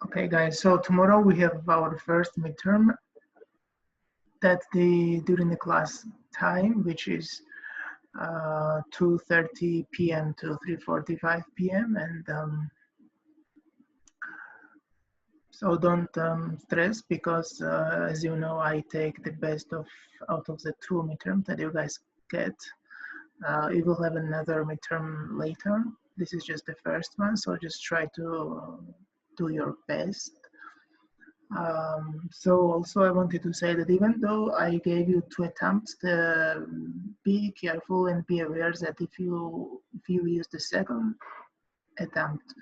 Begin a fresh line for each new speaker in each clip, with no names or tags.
Okay, guys, so tomorrow we have our first midterm. That's during the class time, which is 2:30 p.m. to 3:45 p.m. And so don't stress because, as you know, I take the best out of the two midterms that you guys get. You will have another midterm later. This is just the first one, so just try to do your best. So also I wanted to say that even though I gave you 2 attempts, be careful and be aware that if you use the second attempt,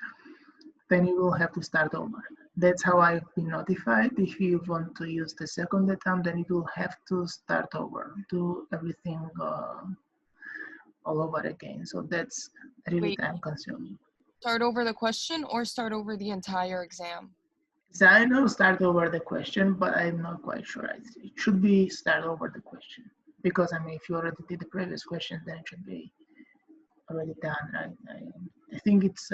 then you will have to start over. That's how I've been notified. If you want to use the second attempt, then you will have to start over, do everything all over again. So that's really time consuming.
Start over the question or start over the entire exam?
So I know start over the question, but I'm not quite sure. It should be start over the question because I mean, if you already did the previous question, then it should be already done, right? I think it's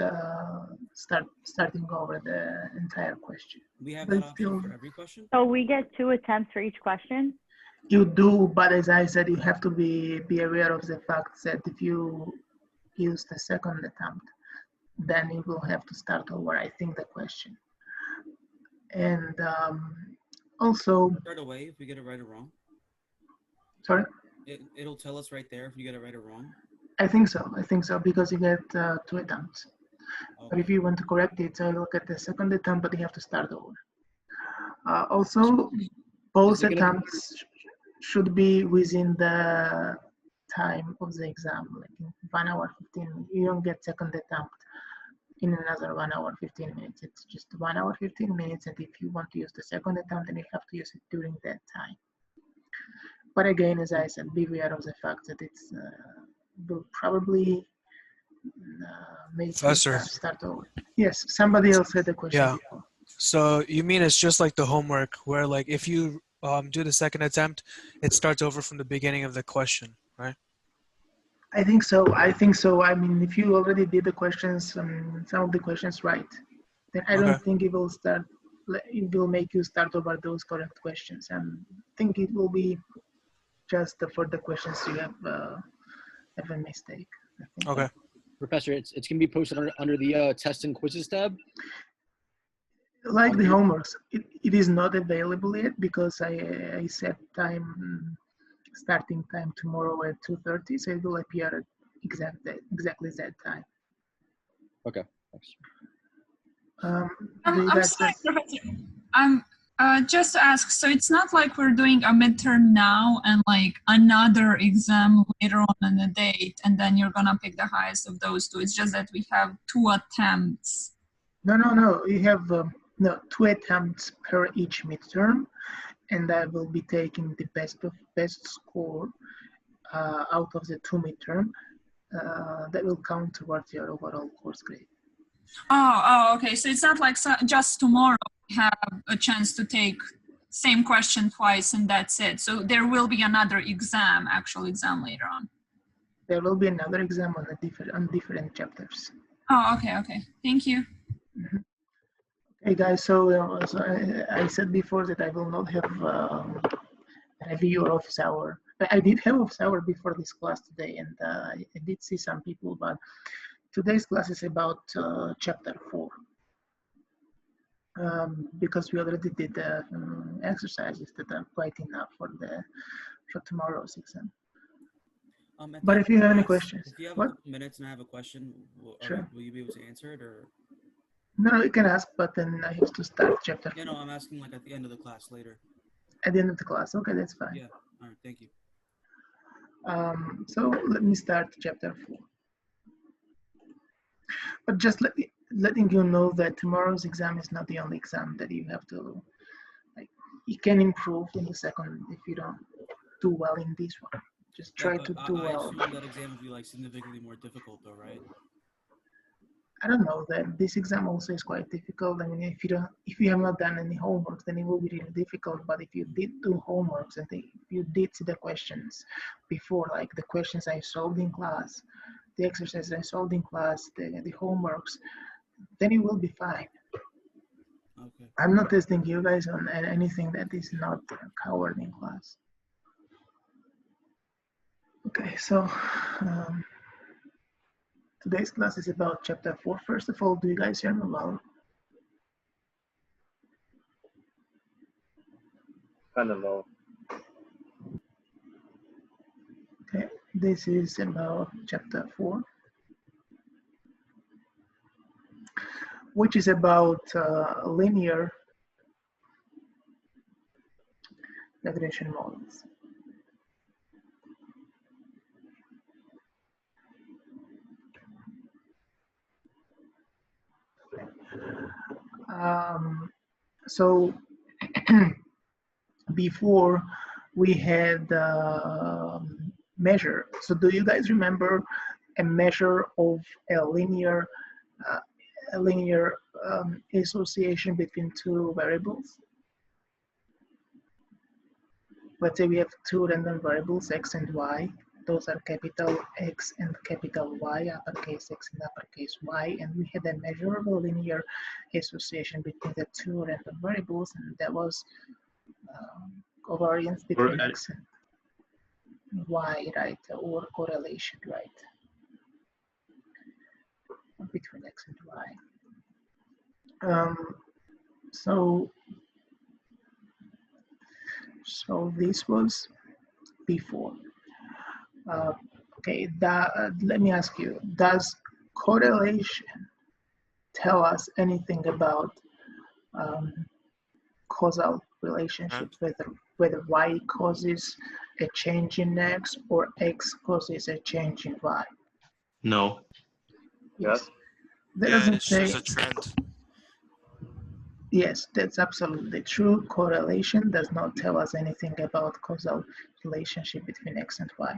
starting over the entire question.
We have that option for every question?
So we get 2 attempts for each question?
You do, but as I said, you have to be aware of the fact that if you use the second attempt, then you will have to start over, I think, the question. And also...
Right away if we get it right or wrong?
Sorry?
It'll tell us right there if you get it right or wrong?
I think so, because you get 2 attempts. Okay. But if you want to correct it, so look at the second attempt, but you have to start over. Also, both attempts should be within the time of the exam, like in 1 hour 15 minutes. You don't get second attempt in another 1 hour 15 minutes. It's just 1 hour 15 minutes, and if you want to use the second attempt, then you have to use it during that time. But again, as I said, be aware of the fact that it's will probably make you start over. Yes, somebody else had a question before.
So you mean it's just like the homework where like if you do the second attempt, it starts over from the beginning of the question, right?
I think so. I mean, if you already did the questions, some of the questions right, then I don't think it will start. It will make you start over those correct questions, and I think it will be just for the questions you have a mistake.
Okay.
Professor, it's going to be posted under the tests and quizzes tab?
Like the homeworks, it is not available yet because I set starting time tomorrow at 2:30, so it will appear at exactly that time.
Okay, thanks.
I'm sorry, Professor. Just to ask, so it's not like we're doing a midterm now and like another exam later on in the date, and then you're gonna pick the highest of those 2. It's just that we have 2 attempts.
No. You have 2 attempts per each midterm, and I will be taking the best score out of the 2 midterm. That will count towards your overall course grade.
Oh, okay. So it's not like just tomorrow we have a chance to take same question twice and that's it. So there will be another exam, actual exam later on.
There will be another exam on different chapters.
Oh, okay. Thank you.
Mm-hmm. Hey guys, so I said before that I will not have review or office hour. I did have office hour before this class today, and I did see some people, but today's class is about chapter 4. Because we already did the exercises that are quite enough for tomorrow's exam. But if you have any questions,
if you have a couple minutes and I have a question, will you be able to answer it or?
No, you can ask, but then I have to start chapter 4.
Yeah, no, I'm asking like at the end of the class later.
At the end of the class, okay, that's fine.
Yeah, all right, thank you.
So let me start chapter 4. But just letting you know that tomorrow's exam is not the only exam that you have to, like, you can improve in the second if you don't do well in this one. Just try to do well.
I assume that exam will be like significantly more difficult though, right?
I don't know, that this exam also is quite difficult. I mean, if you have not done any homework, then it will be really difficult. But if you did do homeworks and if you did see the questions before, like the questions I solved in class, the exercises I solved in class, the homeworks, then you will be fine.
Okay.
I'm not testing you guys on anything that is not covered in class. Okay, so today's class is about chapter 4. First of all, do you guys hear me well?
Kind of low.
Okay, this is about chapter 4, which is about linear regression models. So before we had measure. So do you guys remember a measure of a linear association between two variables? Let's say we have two random variables, x and y. Those are capital X and capital Y, uppercase X and uppercase Y, and we had a measurable linear association between the two random variables, and that was covariance between X and Y, right, or correlation, right, between X and Y. So this was before. Okay, let me ask you, does correlation tell us anything about causal relationship, whether Y causes a change in X or X causes a change in Y?
No. Yes.
That
Yeah,
doesn't
it's
say.
just a trend.
Yes, that's absolutely true. Correlation does not tell us anything about causal relationship between X and Y.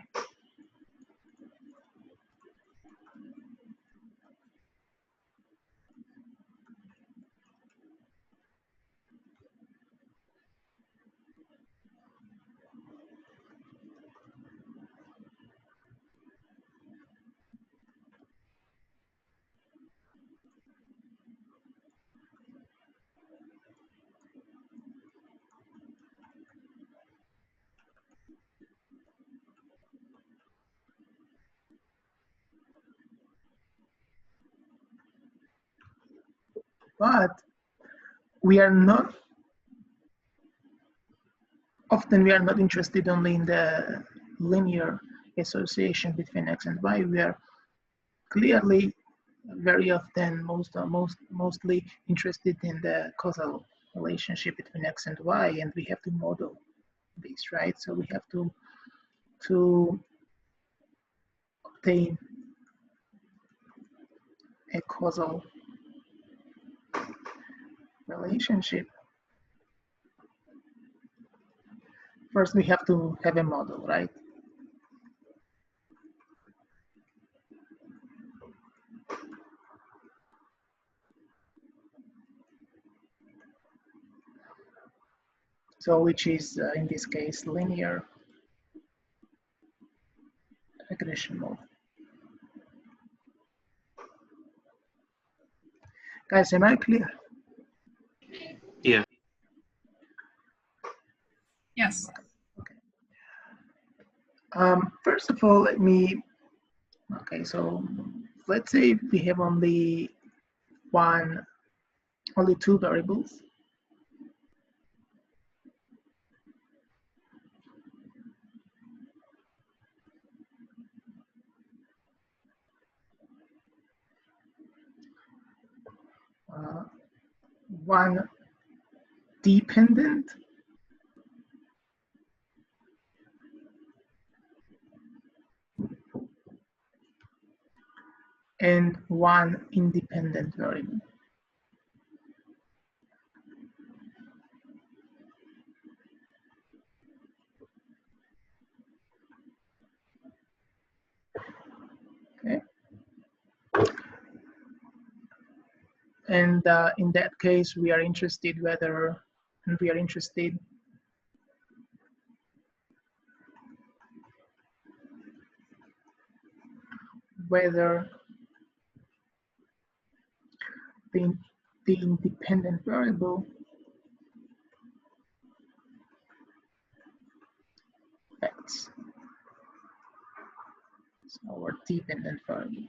But we are not, often we are not interested only in the linear association between X and Y. We are clearly, very often, mostly interested in the causal relationship between X and Y, and we have to model this, right? So we have to obtain a causal relationship. First, we have to have a model, right? So which is, in this case, linear regression model. Guys, am I clear?
Yeah.
Yes.
Okay. First of all, okay, so let's say we have only two variables. One dependent and one independent variable. Okay. And in that case, we are interested whether the the independent variable x, so our dependent variable.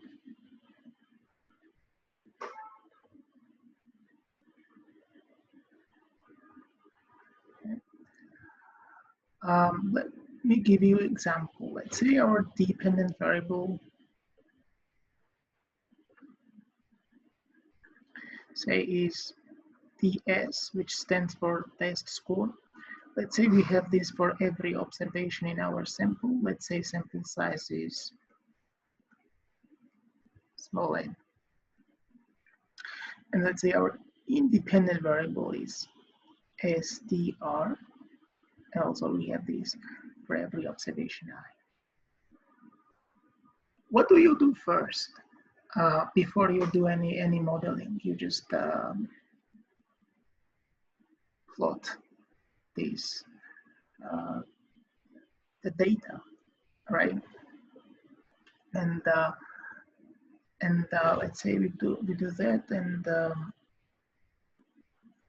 Let me give you an example. Let's say our dependent variable, say, is TS, which stands for test score. Let's say we have this for every observation in our sample. Let's say sample size is small n. And let's say our independent variable is SDR. And also we have this for every observation I. What do you do first? Before you do any modeling, you just plot these the data, right? And let's say we do that, and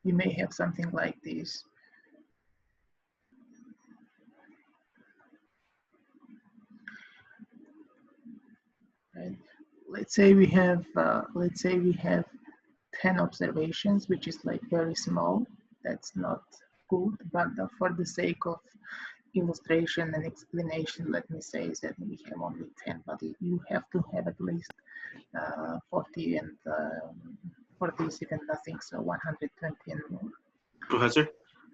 we may have something like this. Right? Let's say we have 10 observations, which is like very small. That's not good, but for the sake of illustration and explanation, let me say that we have only 10, but you have to have at least 40, and for this even nothing, so 120 and more.
Professor,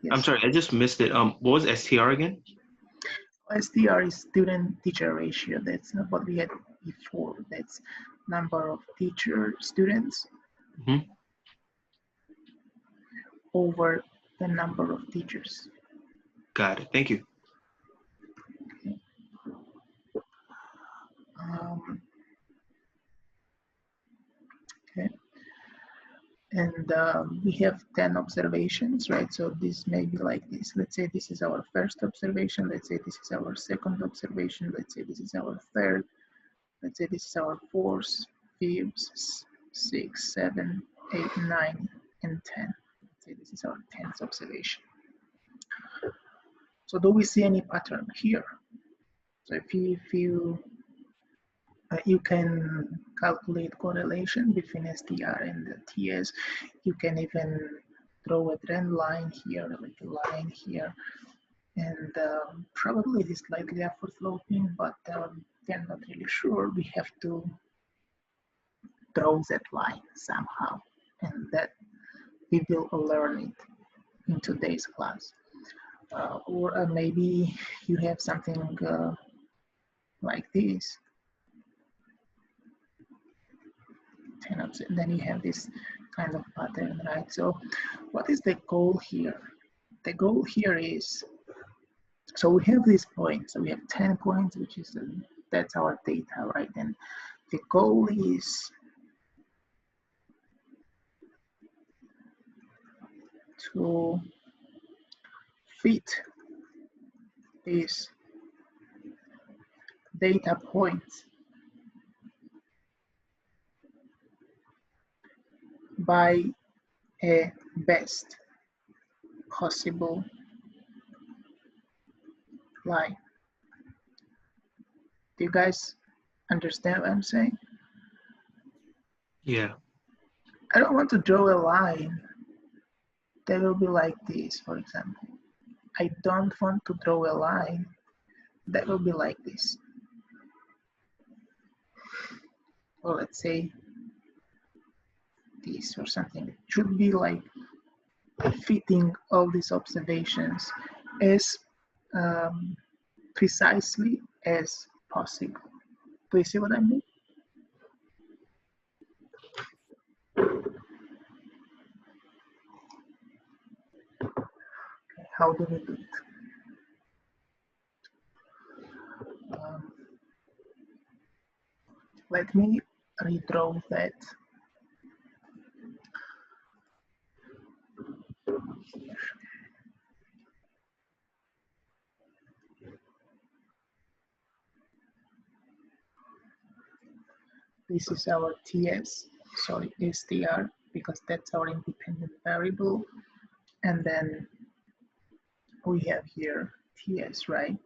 Yes.
I'm sorry, I just missed it. What was STR again?
STR is student-teacher ratio. That's not what we had before. That's number of students over the number of teachers.
Got it. Thank you.
Okay. And we have 10 observations, right? So this may be like this. Let's say this is our first observation. Let's say this is our second observation. Let's say this is our third. Let's say this is our fourth, fifth, sixth, 7, 8, 9, and 10. Let's say this is our 10th observation. So do we see any pattern here? So if you can calculate correlation between STR and the TS. You can even draw a trend line here, like a line here, and probably it is slightly upward sloping, but they're not really sure. We have to draw that line somehow, and that we will learn it in today's class. Or maybe you have something like this. And then you have this kind of pattern, right? So what is the goal here? The goal here is, so we have these points. So we have 10 points, which is, that's our data, right? And the goal is to fit these data points by a best possible line. Do you guys understand what I'm saying?
Yeah.
I don't want to draw a line that will be like this, for example. I don't want to draw a line that will be like this. Or let's say this or something. It should be like fitting all these observations as precisely as possible. Do you see what I mean? Okay, how do we do it? Let me redraw that here. This is our TS. sorry, str, because that's our independent variable. And then we have here ts, right?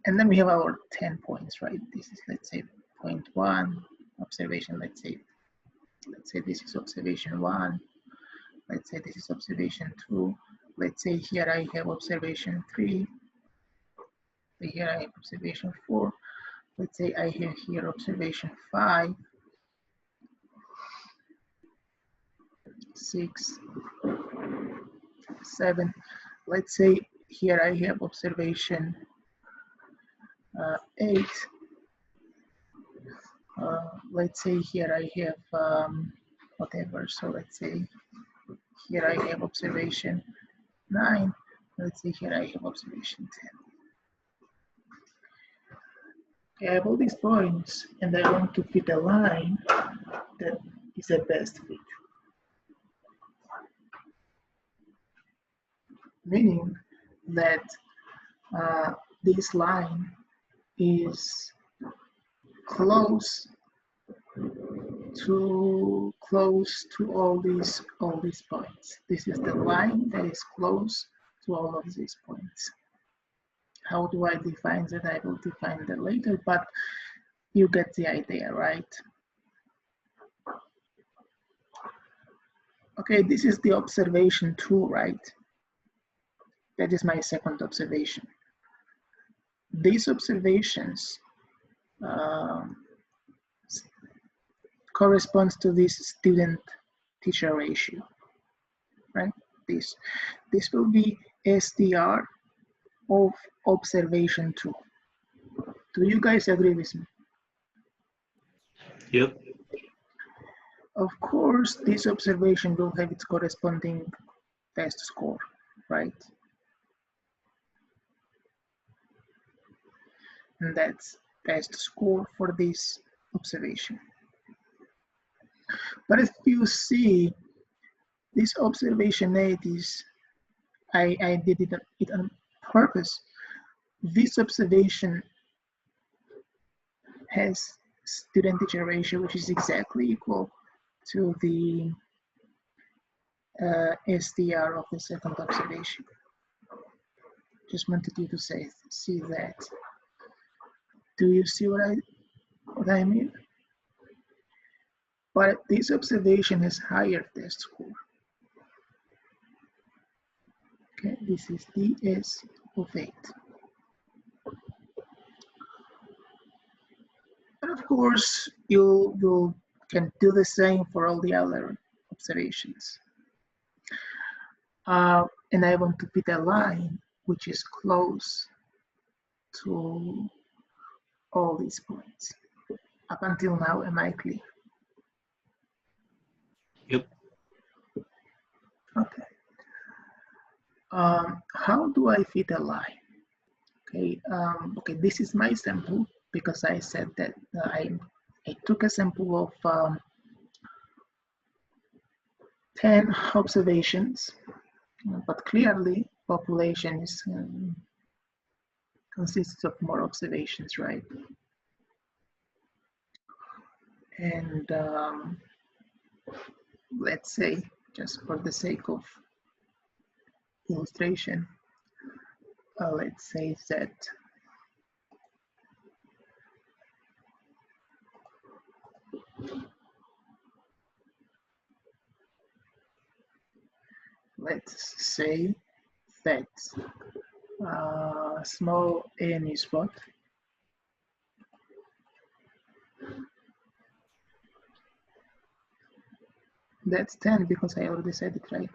And then we have our 10 points, right? This is, let's say, point 1, observation, let's say this is observation 1. Let's say this is observation 2. Let's say here I have observation 3. Here I have observation 4. Let's say I have here observation 5, 6, 7. Let's say here I have observation 8. Let's say here I have whatever. So let's say here I have observation 9. Let's say here I have observation 10. Okay, I have all these points, and I want to fit a line that is the best fit. Meaning that this line is close to all these points. This is the line that is close to all of these points. How do I define that? I will define that later, but you get the idea, right? Okay, this is the observation 2, right? That is my second observation. These observations corresponds to this student-teacher ratio, right? This will be STR of observation 2. Do you guys agree with me?
Yep.
Of course, this observation will have its corresponding test score, right? And that's test score for this observation. But if you see, this observation 8 is, I did it on purpose. This observation has student-teacher ratio, which is exactly equal to the STR of the second observation. Just wanted you to see that. Do you see what I mean? But this observation has higher test score. Okay, this is DS of 8. And of course, you can do the same for all the other observations. And I want to put a line which is close to all these points. Up until now, am I clear?
Yep.
Okay. How do I fit a line? Okay. Okay. This is my sample because I said that I took a sample of 10 observations, but clearly population is consists of more observations, right? And let's say, just for the sake of illustration, let's say that small n is what? That's 10 because I already said it, right?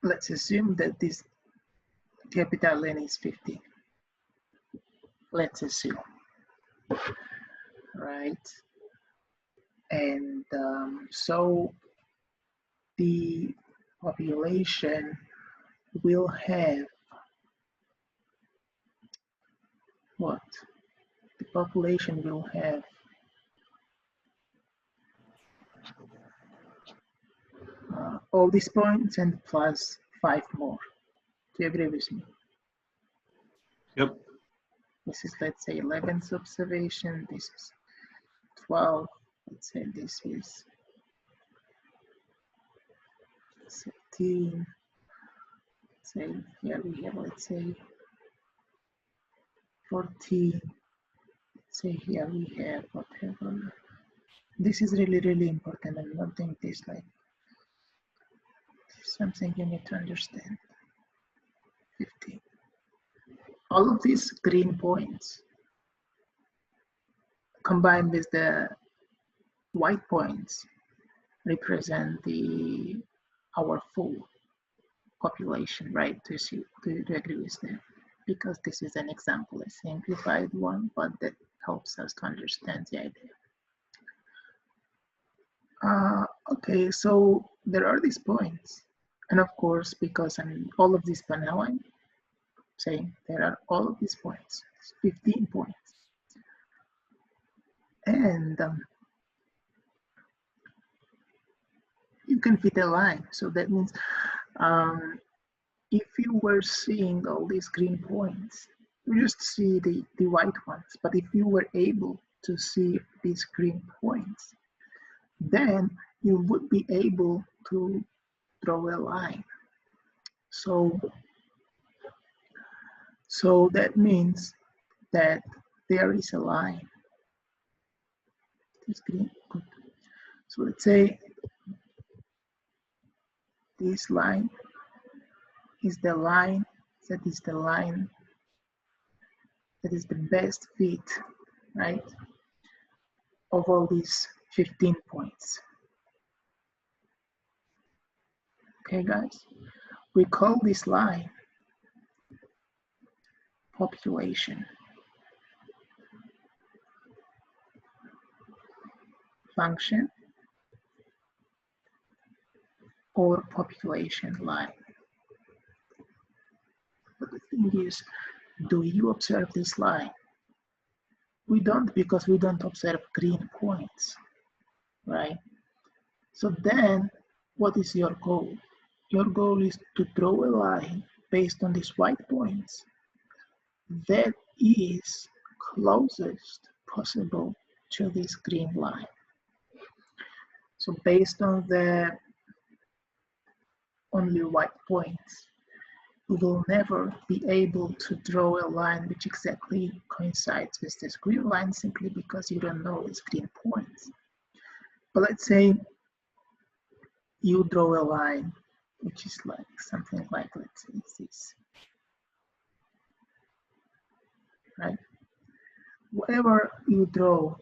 Let's assume that this capital N is 50. Let's assume, right? And so the population will have what? The population will have all these points and plus 5 more. Do you agree with me?
Yep.
This is, let's say, 11th observation. This is 12, let's say this is 13. Say here we have, let's say 14. Say here we have whatever. This is really important. I'm not doing this like something you need to understand. 15. All of these green points combined with the white points represent our full population, right? Do you agree with that? Because this is an example, a simplified one, but that helps us to understand the idea. Okay, so there are these points. And of course, because all of these, but now I'm saying there are all of these points, 15 points. And you can fit a line. So that means if you were seeing all these green points, you just see the white ones. But if you were able to see these green points, then you would be able to draw a line. So that means that there is a line. This green. So let's say this line is the line that is the best fit, right, of all these 15 points. Okay, guys, we call this line population function or population line. But the thing is, do you observe this line? We don't, because we don't observe green points, right? So then, what is your goal? Your goal is to draw a line based on these white points that is closest possible to this green line. So based on the only white points, we will never be able to draw a line which exactly coincides with this green line, simply because you don't know these green points. But let's say you draw a line which is like something like, let's say this, right? Whatever you draw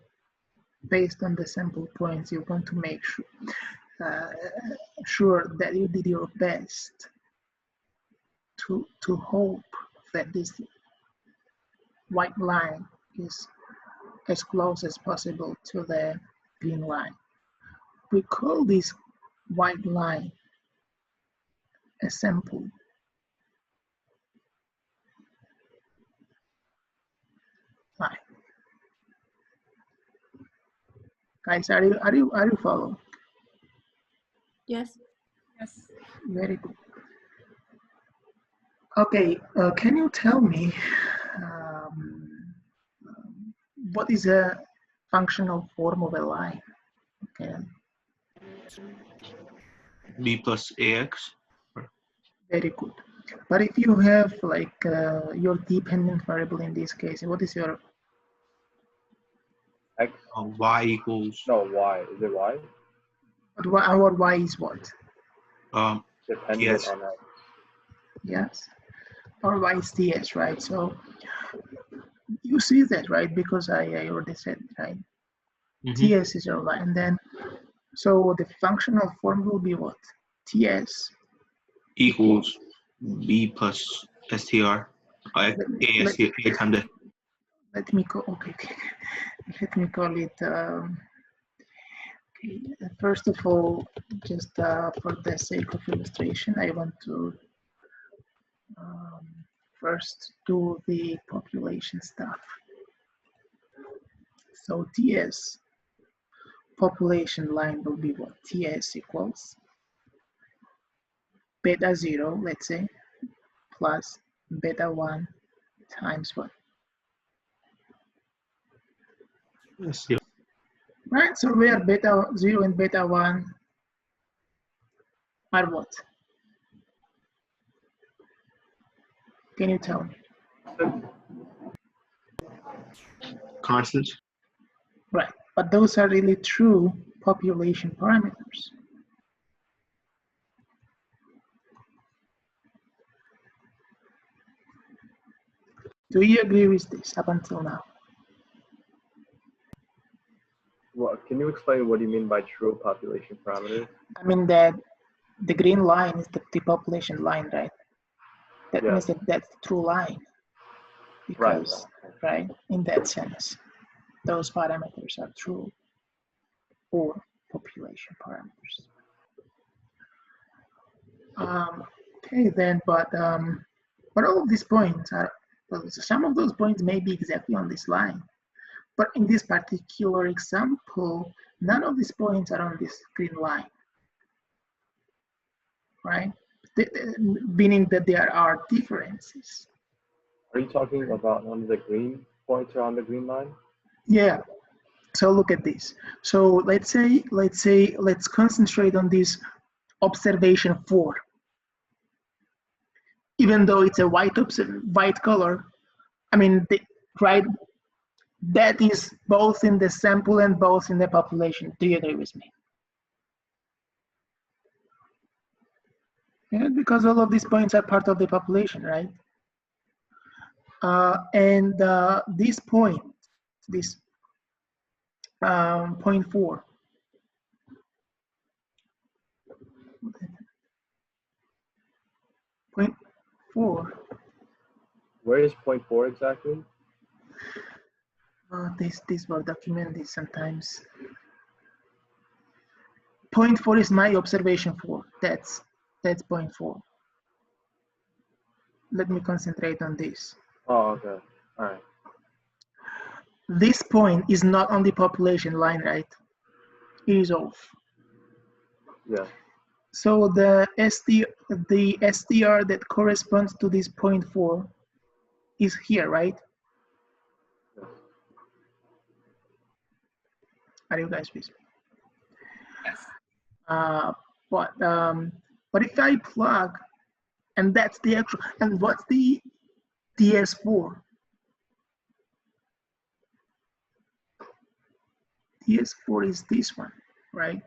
based on the sample points, you want to make sure that you did your best to hope that this white line is as close as possible to the green line. We call this white line a sample line. Guys, are you following?
Yes.
Yes.
Very good. Okay, can you tell me what is a functional form of a line? Okay.
B plus AX.
Very good. But if you have like your dependent variable in this case, what is your
X?
Y equals
No, Y. Is it Y?
But our y is what?
Dependent
yes.
on X.
Yes. Our y is ts, right? So you see that, right? Because I already said, right? Ts is our y. And then, so the functional form will be what? Ts
equals B plus STR. Let
me call, okay. Let me call it, okay. First of all, just for the sake of illustration, I want to first do the population stuff. So TS population line will be what? TS equals beta 0, let's say, plus beta 1 times what? Right, so where beta 0 and beta 1 are what? Can you tell me?
Constants.
Right, but those are really true population parameters. Do you agree with this up until now?
Well, can you explain what you mean by true population parameters?
I mean that the green line is the population line, right? That means that that's the true line. Because, right, in that sense, those parameters are true or population parameters. Okay, then, but all of these points are, well, some of those points may be exactly on this line, but in this particular example, none of these points are on this green line, right? Meaning that there are differences.
Are you talking about on the green points or on the green line?
Yeah. So look at this. So let's concentrate on this observation 4. Even though it's a white color, I mean, right, that is both in the sample and both in the population. Do you agree with me? Yeah, because all of these points are part of the population, right? And this point, this point 4, point 4.
Where is point 4 exactly?
This word document is sometimes. Point 4 is my observation 4. That's point 4. Let me concentrate on this.
Oh, okay. All right.
This point is not on the population line, right? It is off.
Yeah.
So the STR that corresponds to this point 4 is here, right?
Yes.
Are you guys with me?
Yes.
But if I plug, and that's the actual, and what's the DS4? DS4 is this one, right?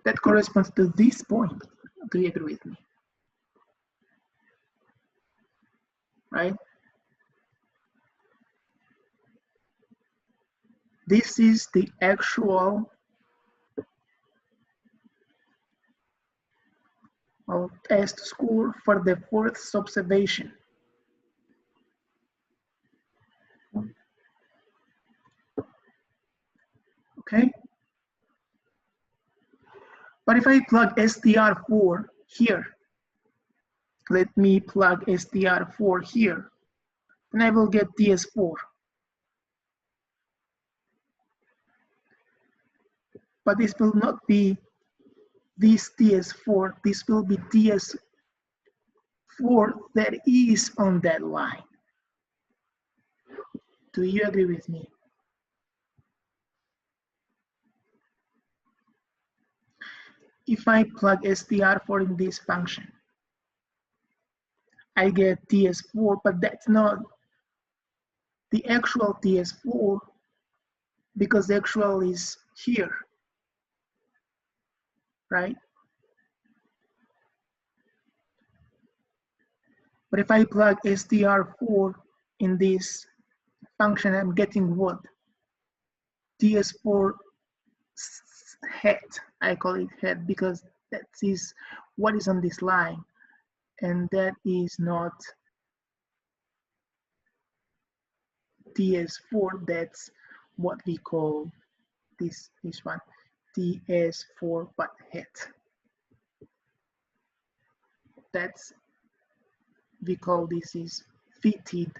That corresponds to this point. Do you agree with me? Right? This is the actual test score for the 4th observation. Okay? But if I plug STR4 here, let me plug STR4 here, and I will get DS4. But this will not be this DS4, this will be DS4 that is on that line. Do you agree with me? If I plug STR4 in this function, I get DS4, but that's not the actual DS4 because the actual is here, right? But if I plug STR4 in this function, I'm getting what? DS4 head. I call it head because that is what is on this line, and that is not DS4. That's what we call this one, DS4 but head. That's, we call this is fitted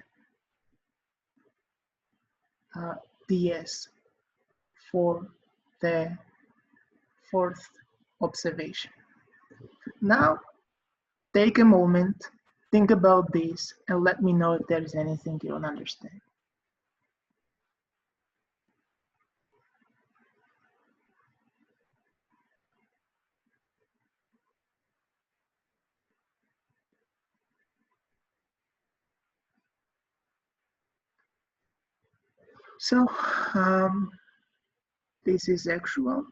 DS for the 4th observation. Now, take a moment, think about this, and let me know if there is anything you don't understand. So this is actual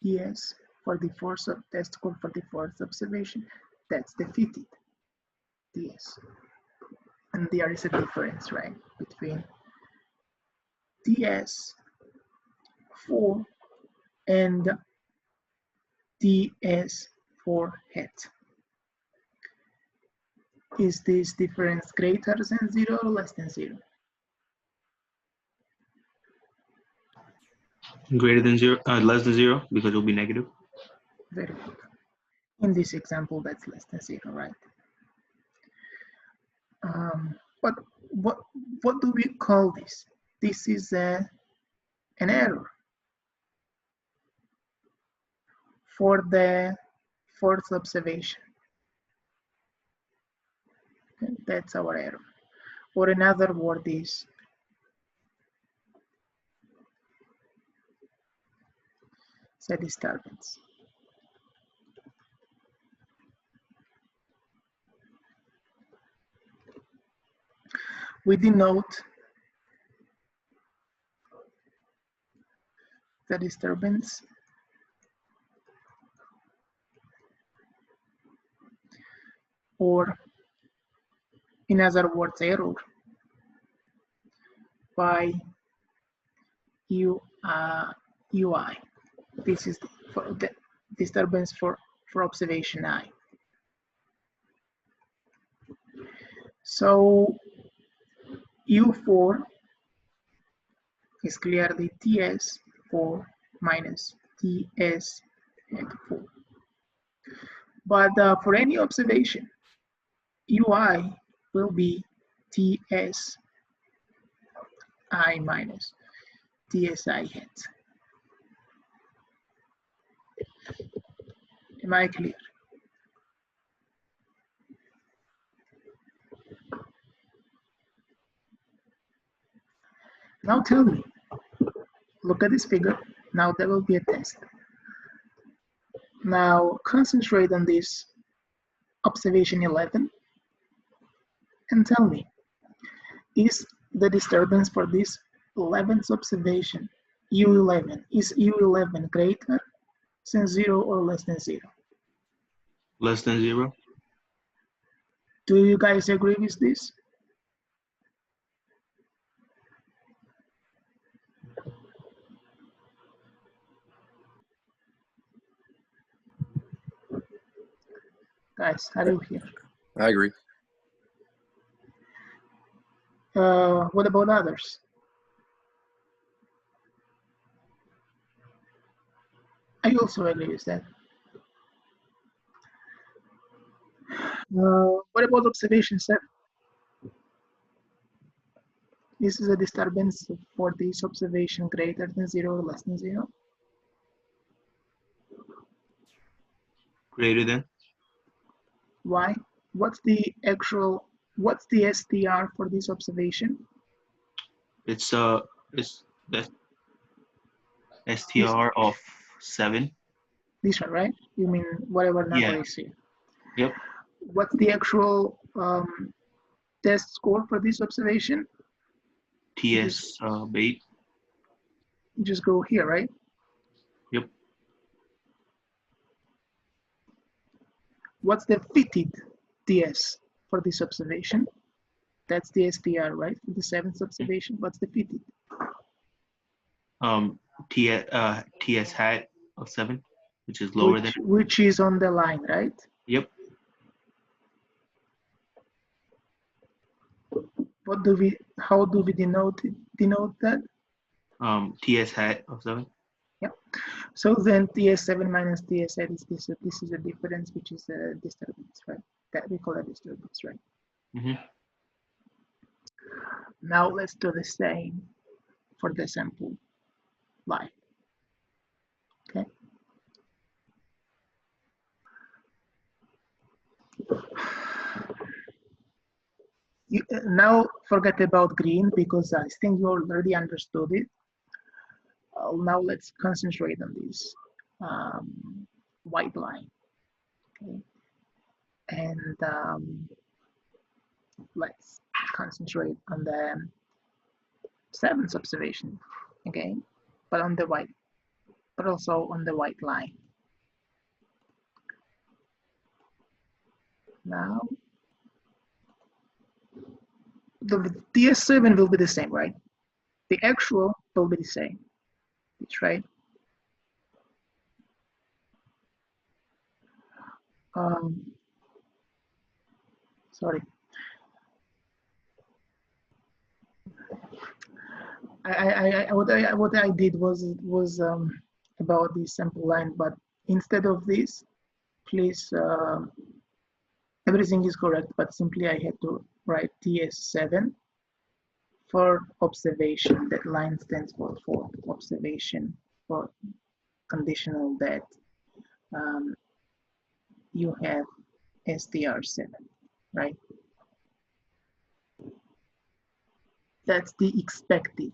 TS for the fourth test score for the fourth observation. That's the fitted TS. And there is a difference, right, between TS4 and TS4 hat. Is this difference greater than 0 or less than 0?
Greater than 0, less than 0, because it will be negative.
Very good. In this example, that's less than 0, right? But what do we call this? This is an error for the fourth observation. Okay, that's our error. Or another word is a disturbance. We denote the disturbance or, in other words, error by UI. This is for the disturbance for observation I. So U4 is clearly TS4 minus TS at 4. But for any observation, UI will be TSI minus TSI hat. Am I clear? Now tell me, look at this figure. Now there will be a test. Now concentrate on this observation 11 and tell me, is the disturbance for this 11th observation, U11, is U11 greater than 0 or less than 0?
Less than 0.
Do you guys agree with this? Guys, are you here?
I agree.
What about others? I also agree with that. What about observation 7? This is a disturbance for this observation greater than 0 or less than 0?
Greater than.
Why? What's the STR for this observation?
It's the STR of 7.
This one, right? You mean whatever number
Yeah.
is here.
Yep.
What's the actual test score for this observation?
TS 8.
You just go here, right?
Yep.
What's the fitted TS for this observation? That's the STR, right? For the 7th observation. What's the fitted?
TS hat of 7, which is lower than.
Which is on the line, right?
Yep.
How do we denote that?
TS hat of 7.
Yeah. So then TS7 minus TS8 is this. This is a difference, which is a disturbance, right? That we call a disturbance, right?
Mm-hmm.
Now let's do the same for the sample line. Okay. Now forget about green because I think you already understood it. Now let's concentrate on this white line. Okay. And let's concentrate on the seventh observation, okay, but on the white, but also on the white line. Now, the TS7 will be the same, right? The actual will be the same, that's right? Sorry. What I did was about the sample line, but instead of this, please, everything is correct, but simply I had to write TS7 for observation. That line stands for observation, for conditional that you have STR7, right? That's the expected.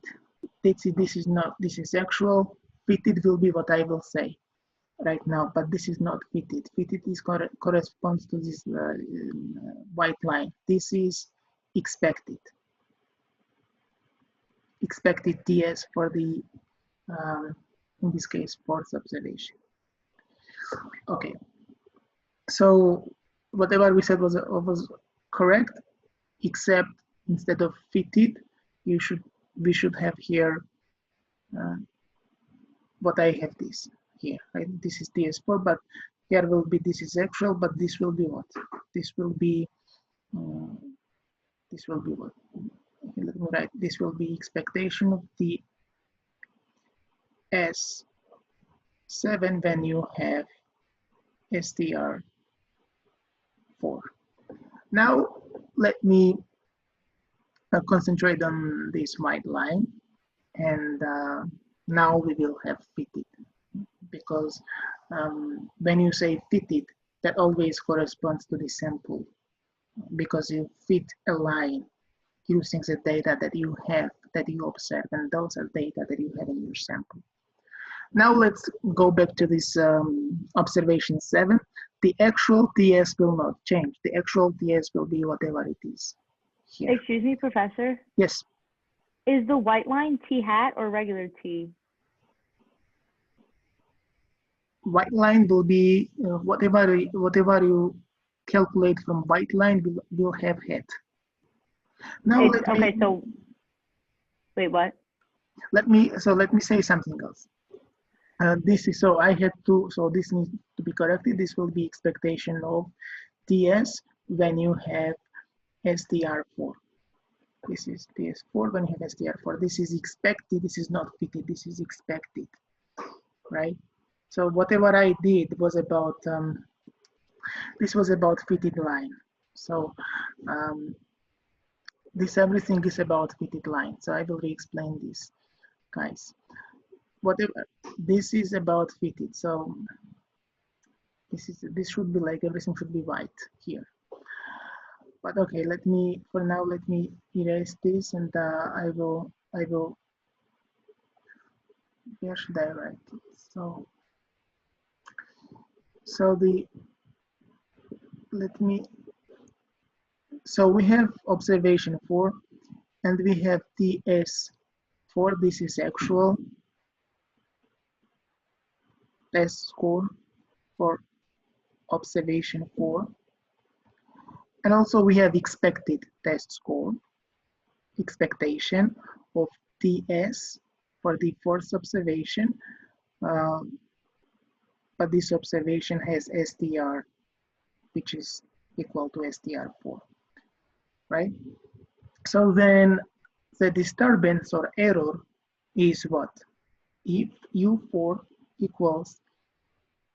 This is actual. Fitted will be what I will say right now, but this is not fitted. Fitted is corresponds to this white line. This is expected. Expected TS for the, in this case, fourth observation. Okay. So whatever we said was correct, except instead of fitted, we should have here what I have this here, right? This is TS4, but here will be, this is actual, but this will be what? This will be what? Let me write, this will be expectation of the S7 when you have STR4. Now let me concentrate on this white line, and now we will have fitted, because when you say fitted, that always corresponds to the sample, because you fit a line using the data that you have, that you observe, and those are data that you have in your sample. Now let's go back to this observation 7. The actual TS will not change. The actual TS will be whatever it is here.
Excuse me, Professor?
Yes.
Is the white line T hat or regular T?
White line will be whatever you calculate from white line will have hat. Now
Okay, so wait, what?
Let me say something else. This is, so I had to, so this needs to be corrected. This will be expectation of TS when you have STR4. This is TS4 when you have STR4. This is expected. This is not fitted. This is expected, right? So whatever I did was about, this was about fitted line. So this everything is about fitted line. So I will re-explain this, guys. Whatever, this is about fitted. So this should be like, everything should be white here. But okay, for now let me erase this, and I will, where should I write it? So we have observation 4, and we have TS4. This is actual test score for observation 4. And also we have expected test score, expectation of TS for the fourth observation, but this observation has STR, which is equal to STR4, right? So then the disturbance or error is what? If U4 equals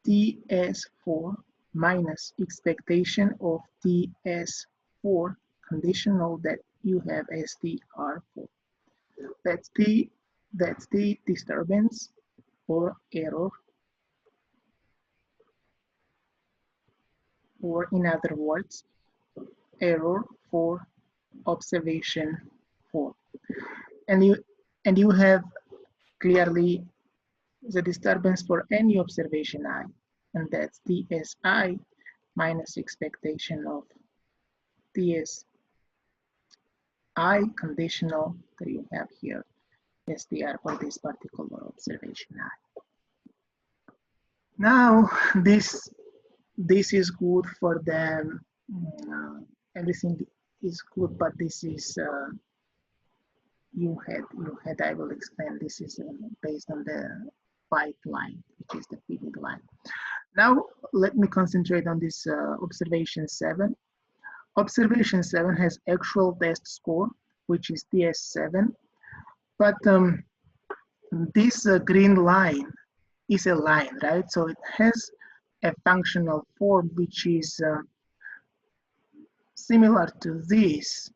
TS4 minus expectation of TS4 conditional that you have STR4. That's the disturbance or error, or in other words, error for observation 4. And you have clearly the disturbance for any observation I, and that's TSI minus expectation of TSI conditional that you have here. STR for this particular observation I. Now this is good for them. Everything is good, but this is U head. I will explain. This is based on the white line, which is the fitted line. Now let me concentrate on this observation 7. Observation 7 has actual test score, which is TS7, but this green line is a line, right? So it has a functional form which is similar to this,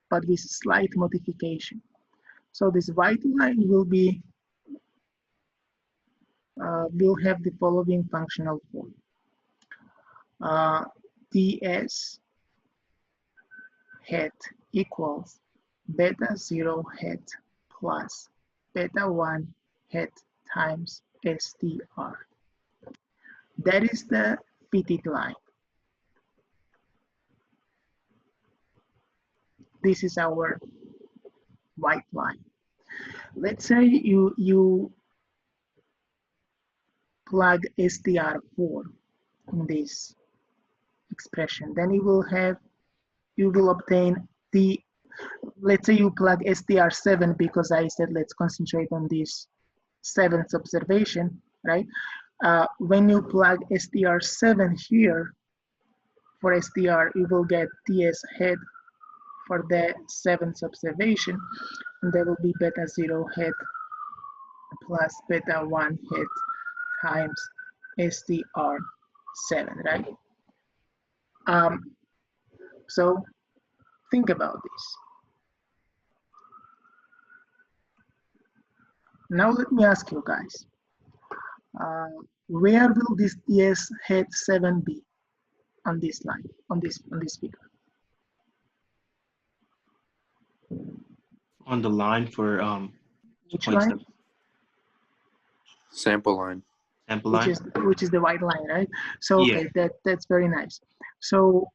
but with slight modification. So this white line will be will have the following functional form. TS hat equals beta 0 hat plus beta 1 hat times STR. That is the fitted line. This is our white line. Let's say you plug STR4 in this expression, then you will obtain the, let's say you plug STR7 because I said let's concentrate on this 7th observation, right? When you plug STR7 here for STR, you will get TS head for the 7th observation, and there will be beta 0 head plus beta 1 head times STR7, right? So think about this. Now let me ask you guys, where will this TS head 7 be on this line, on this figure?
On the line for
which line?
Sample line.
Sample line.
Which is the white line, right? So okay,
yeah.
that's very nice. So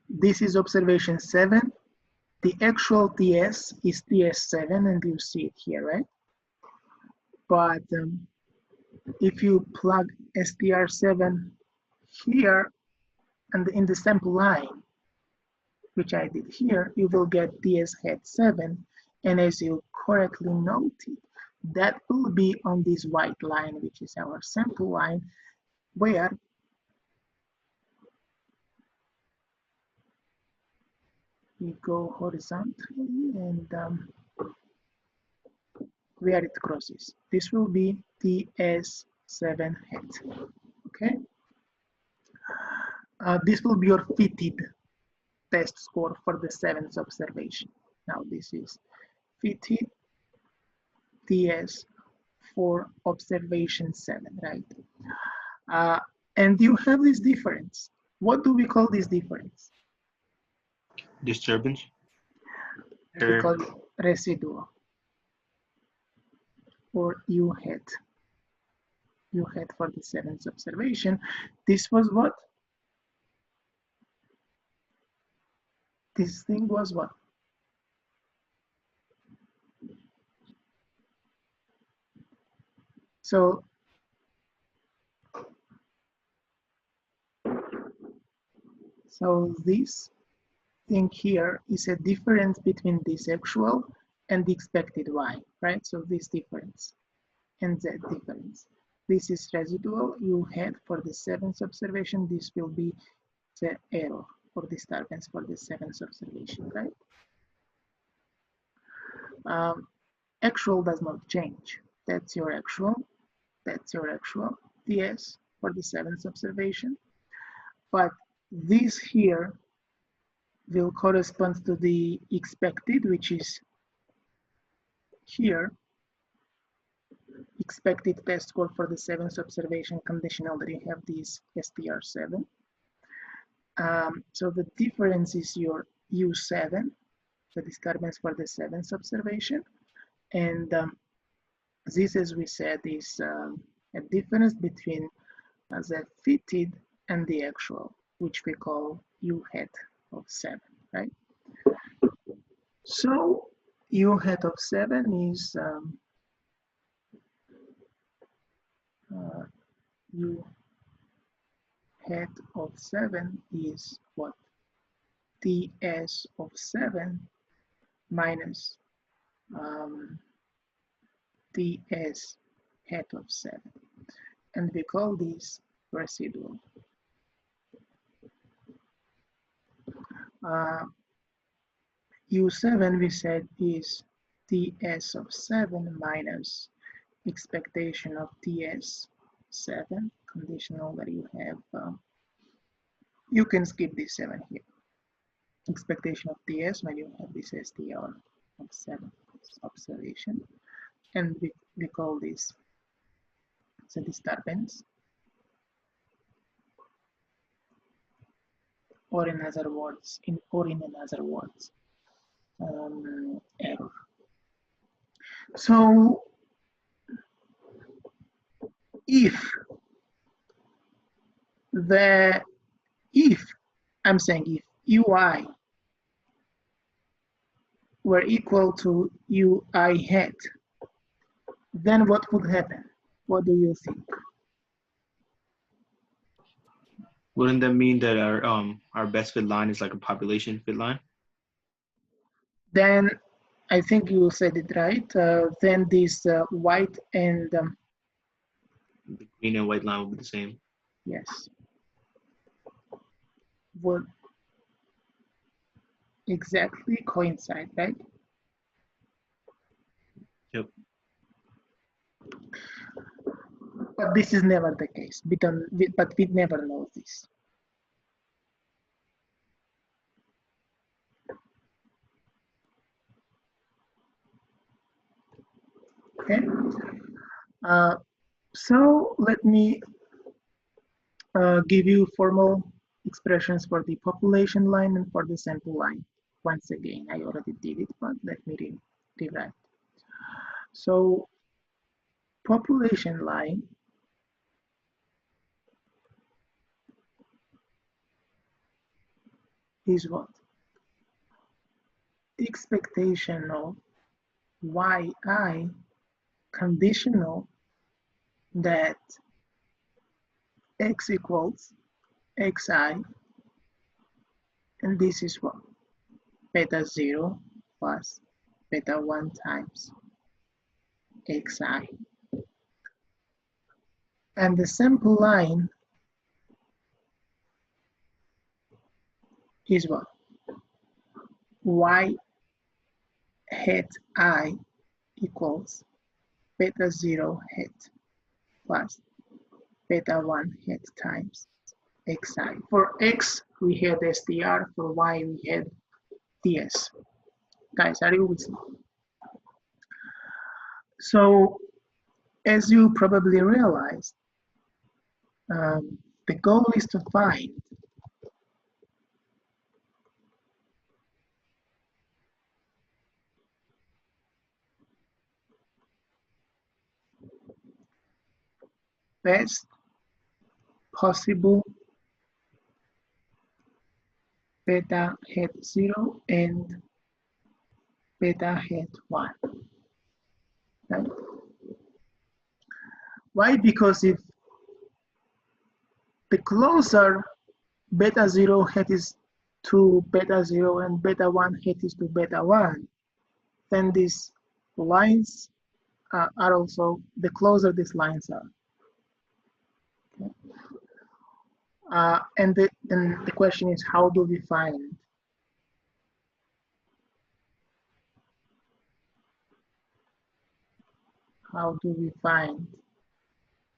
this is observation 7. The actual TS is TS7, and you see it here, right? But if you plug STR7 here and in the sample line, which I did here, you will get TS head 7, and as you correctly noted, that will be on this white line, which is our sample line, where we go horizontally and where it crosses. This will be TS7 head, okay? This will be your fitted test score for the 7th observation. Now this is fitted TS for observation 7, right? And you have this difference. What do we call this difference?
Disturbance.
We call it residual, or U head. U head for the 7th observation. This was what? This thing was what? So this thing here is a difference between this actual and the expected y, right? So this difference and that difference. This is residual U head for the 7th observation. This will be the error or disturbance for the 7th observation, right? Actual does not change. That's your actual. That's your actual TS for the 7th observation. But this here will correspond to the expected, which is here. Expected test score for the 7th observation conditional that you have this STR7. So the difference is your U7, the disturbance for the 7th observation. And this, as we said, is a difference between the fitted and the actual, which we call U head of 7, right? So U hat of 7 is U hat of 7 is what? TS of 7 minus TS hat of 7. And we call this residual. U7 we said is TS of 7 minus expectation of TS 7, conditional that you have. You can skip this 7 here. Expectation of TS when you have this STR of 7 observation. And we call this the disturbance. Or in other words, error. So if I'm saying if UI were equal to UI hat, then what would happen? What do you think?
Wouldn't that mean that our best fit line is like a population fit line?
Then I think you said it right. Then this white and
the green and white line will be the same.
Yes. Would exactly coincide, right?
Yep.
But this is never the case. But we never know this. Okay. So let me give you formal expressions for the population line and for the sample line. Once again, I already did it, but let me rewrite. So population line is what? Expectation of yi conditional that x equals xi, and this is what? Beta 0 plus beta 1 times xi. And the sample line is what? Y hat I equals beta 0 hat plus beta 1 hat times xi. For x, we had str. For y, we had ts. Guys, are you with me? So, as you probably realized, the goal is to find best possible beta hat 0 and beta hat 1. Right? Why? Because if the closer beta 0 hat is to beta 0 and beta 1 hat is to beta 1, then these lines are also, the closer these lines are. Okay. And then the question is, how do we find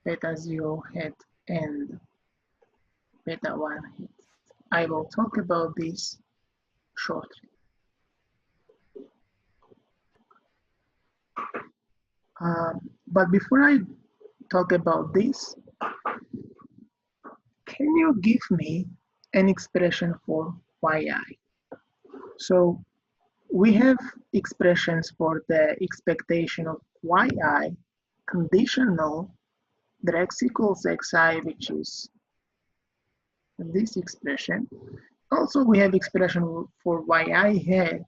beta 0 hat and beta 1 hat? I will talk about this shortly. But before I talk about this, can you give me an expression for yi? So we have expressions for the expectation of yi conditional that x equals xi, which is this expression. Also, we have expression for yi hat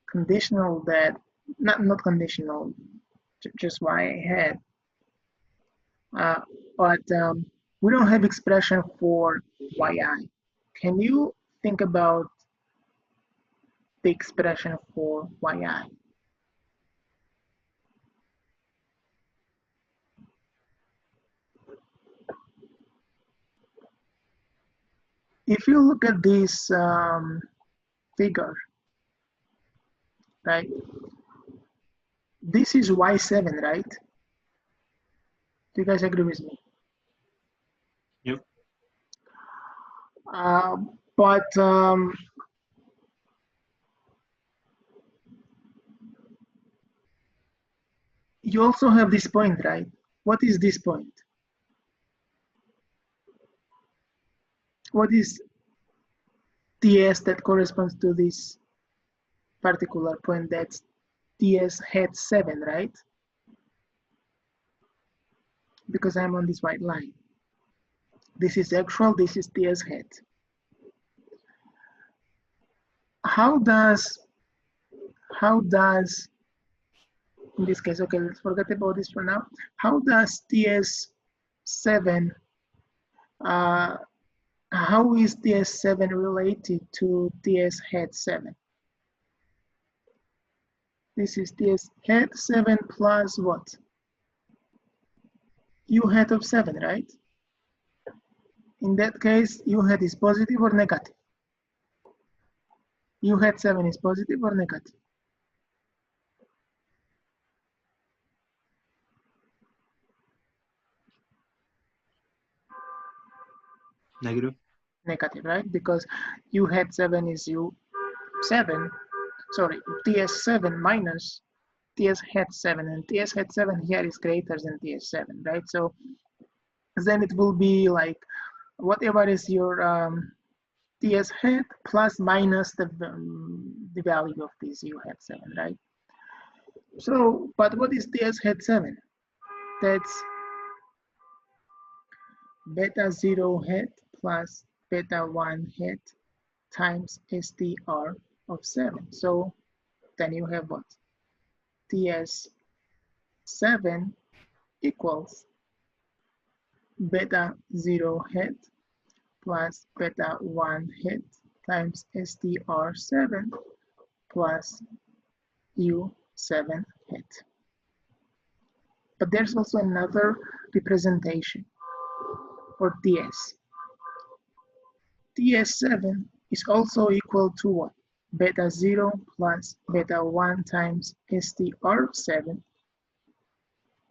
conditional that not conditional, just y hat. But we don't have expression for yi. Can you think about the expression for yi? If you look at this figure, right? This is y7, right? Do you guys agree with me?
Yep.
But you also have this point, right? What is this point? What is TS that corresponds to this particular point? That's TS hat 7, right? Because I'm on this white line. This is actual, this is TS hat. How does, in this case, okay, let's forget about this for now. How does TS7, how is TS7 related to TS hat 7? This is TS hat 7 plus what? U hat of 7, right? In that case, U hat is positive or negative? U hat 7 is positive or negative?
Negative.
Negative, right? Because U hat 7 is U7, sorry, TS7 minus TS hat 7, and TS hat 7 here is greater than TS7, right? So then it will be like whatever is your TS hat plus minus the value of this U hat 7, right? So, but what is TS hat 7? That's beta 0 hat plus beta 1 hat times STR of 7. So then you have what? TS7 equals beta 0 hat plus beta 1 hat times STR7 plus U7 hat. But there's also another representation for TS. TS7 is also equal to what? Beta 0 plus beta 1 times STR7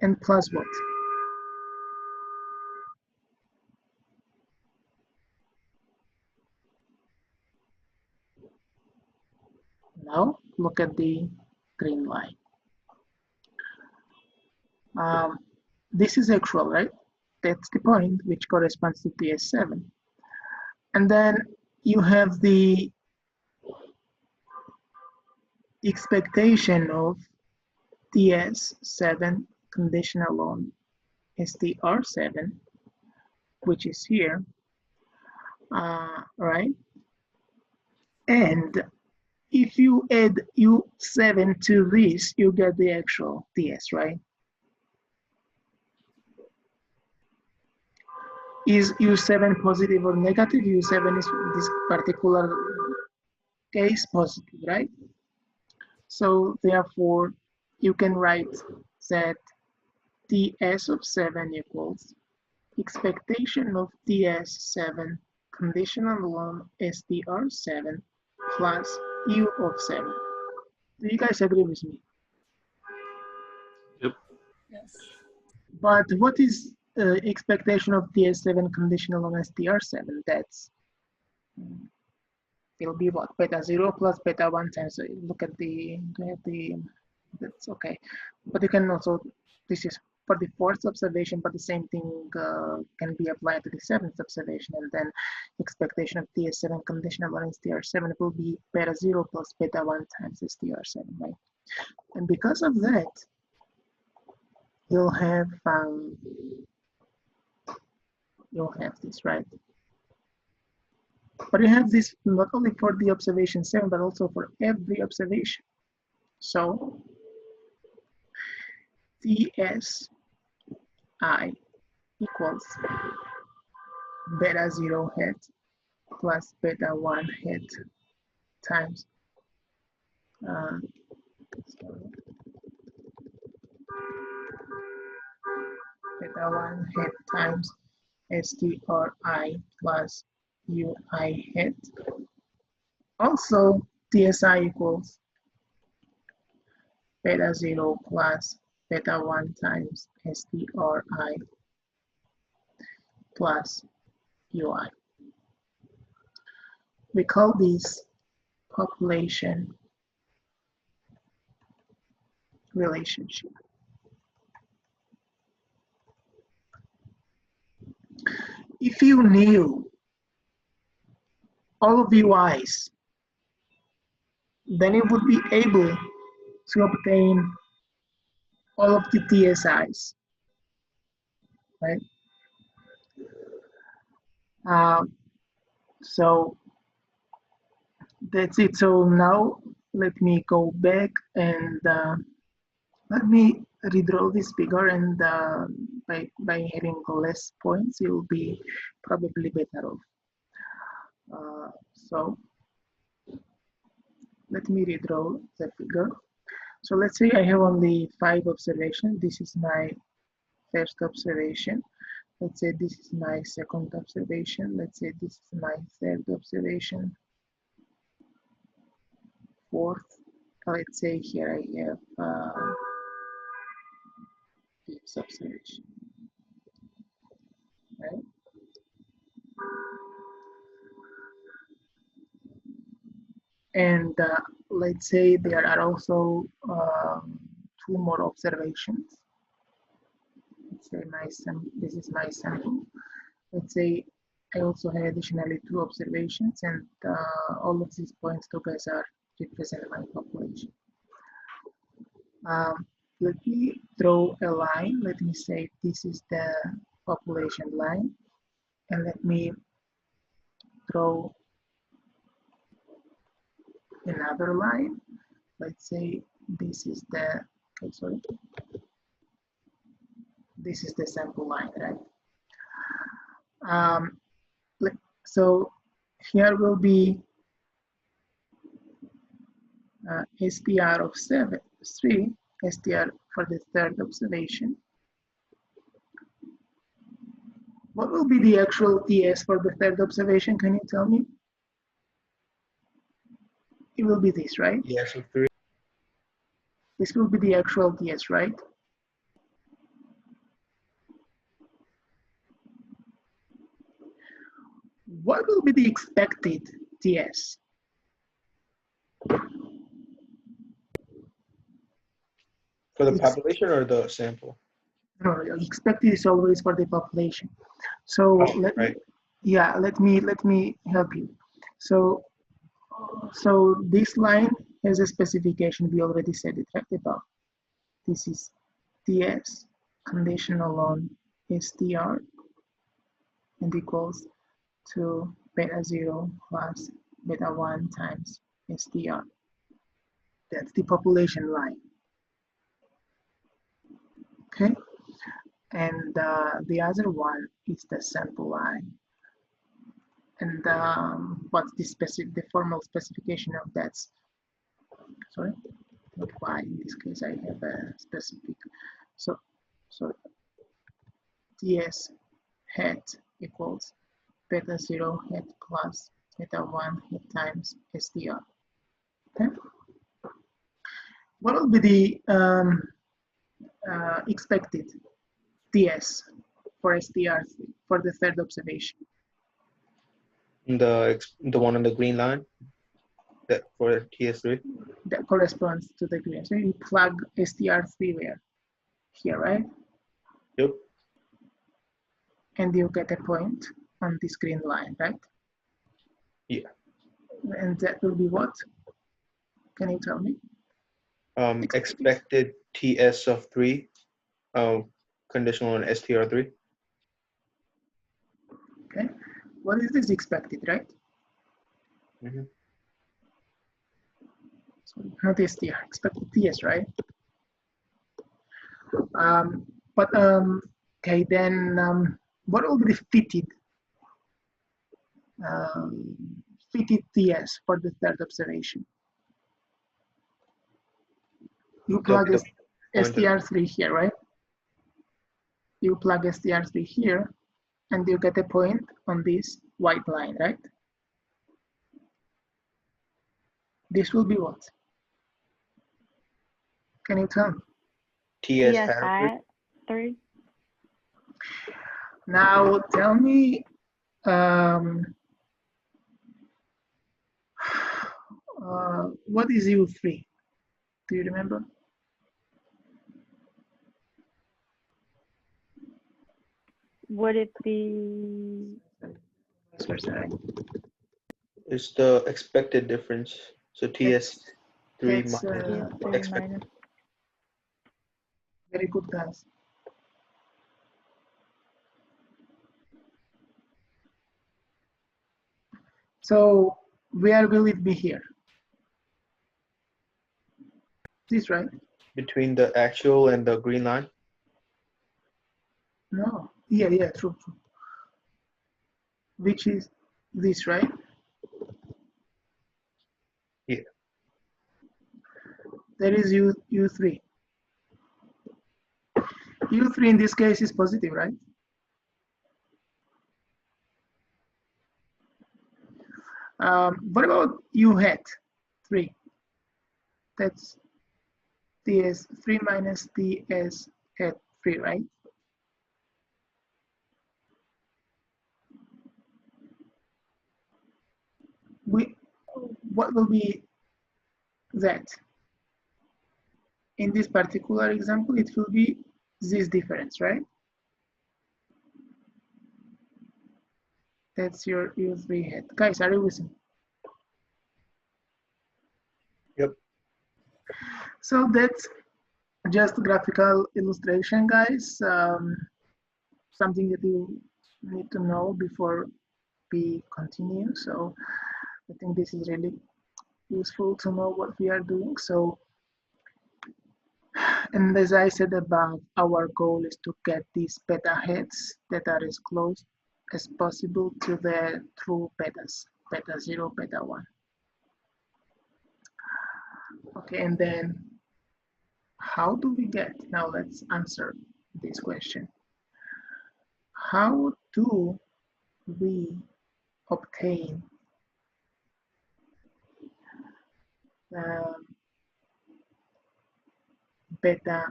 and plus what? Now look at the green line. This is actual, right? That's the point which corresponds to TS7. And then you have the expectation of TS7 conditional on STR7, which is here, right? And if you add U7 to this, you get the actual TS, right? Is U7 positive or negative? U7 is in this particular case positive, right? So therefore, you can write that TS of 7 equals expectation of TS7 conditional on STR7 plus U of 7. Do you guys agree with me?
Yep.
Yes.
But what is expectation of TS7 conditional on STR7? That's it'll be what? Beta 0 plus beta 1 times. So look at the that's okay. But you can also, this is for the 4th observation, but the same thing can be applied to the 7th observation, and then expectation of TS7 conditional on STR7 will be beta 0 plus beta 1 times STR7, right? And because of that, you'll have this, right? But you have this not only for the observation 7, but also for every observation. So TSI equals beta 0 hat plus beta 1 hat times beta 1 hat times STRI plus UI hat. Also, TSI equals beta 0 plus beta 1 times STRI plus UI. We call this population relationship. If you knew all of UIs, then you would be able to obtain all of the TSIs, right? So that's it. So now let me go back and let me redraw this figure, and by having less points, you'll be probably better off. So let me redraw the figure. So let's say I have only 5 observations. This is my first observation. Let's say this is my second observation. Let's say this is my third observation. Fourth. Let's say here I have fifth observation. Right? And let's say there are also 2 more observations. Let's say this is my sample. Let's say I also have additionally 2 observations, and all of these points together represent my population. Let me draw a line. Let me say this is the population line, and let me draw another line. Let's say this is the this is the sample line, right? So here will be STR of 3, STR for the third observation. What will be the actual TS for the third observation? Can you tell me? It will be this, right?
Yes, of 3.
This will be the actual TS, right? What will be the expected TS?
For the population or the sample?
No, expected is always for the population. So let me help you. So this line has a specification. We already said it right above. This is TS conditional on STR and equals to beta 0 plus beta 1 times STR. That's the population line. Okay, and the other one is the sample line. And what's the formal specification of that? Sorry, not why. In this case, I have a specific. So TS hat equals beta 0 hat plus beta 1 hat times STR. Okay. What will be the expected TS for STR for the third observation?
The one on the green line, that for TS3?
That corresponds to the green. So you plug STR3 where? Here, right?
Yep.
And you get a point on this green line, right?
Yeah.
And that will be what? Can you tell me?
Expected TS of 3, conditional on STR3.
Okay. What is this expected, right?
Mm-hmm.
So not STR, expected TS, right? Okay, then what will be the fitted TS for the third observation? You plug STR3 here, right? You plug STR3 here, and you get a point on this white line, right? This will be what? Can you tell me?
TS hat 3.
Now tell me, what is U3? Do you remember?
Would it be?
It's the expected difference. So TS3 minus.
TS3 minus.
Very good, guys. So where will it be here? This, right?
Between the actual and the green line?
No. Yeah, true. Which is this, right?
Yeah.
There is U3. U3 in this case is positive, right? What about U hat 3? That's TS3 minus TS hat 3, right? What will be that? In this particular example, it will be this difference, right? That's your U3 hat. Guys, are you listening?
Yep.
So that's just graphical illustration, guys. Something that you need to know before we continue. So I think this is really useful to know what we are doing. So, and as I said above, our goal is to get these beta heads that are as close as possible to the true betas, beta 0, beta 1. Okay, and then how do we get, now let's answer this question. How do we obtain beta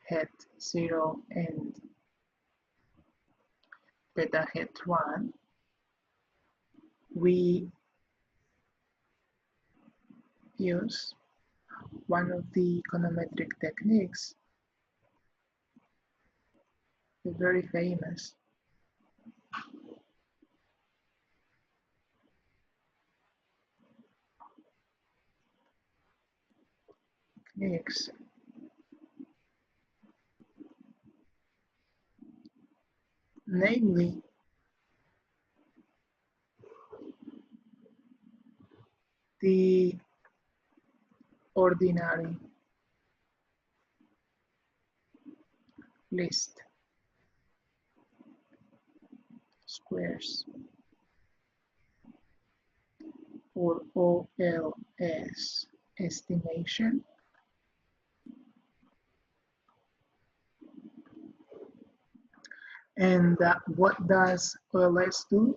hat 0 and beta hat 1? We use one of the econometric techniques, the very famous techniques, namely the ordinary least squares, or OLS estimation, and what does OLS do?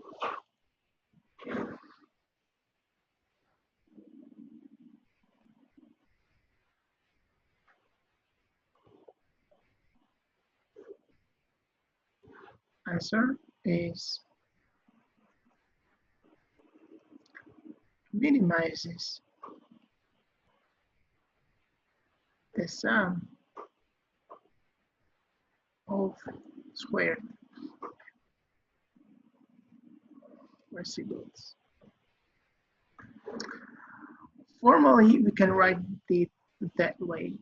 Answer is minimizes the sum of squared residuals. Formally, we can write it that way.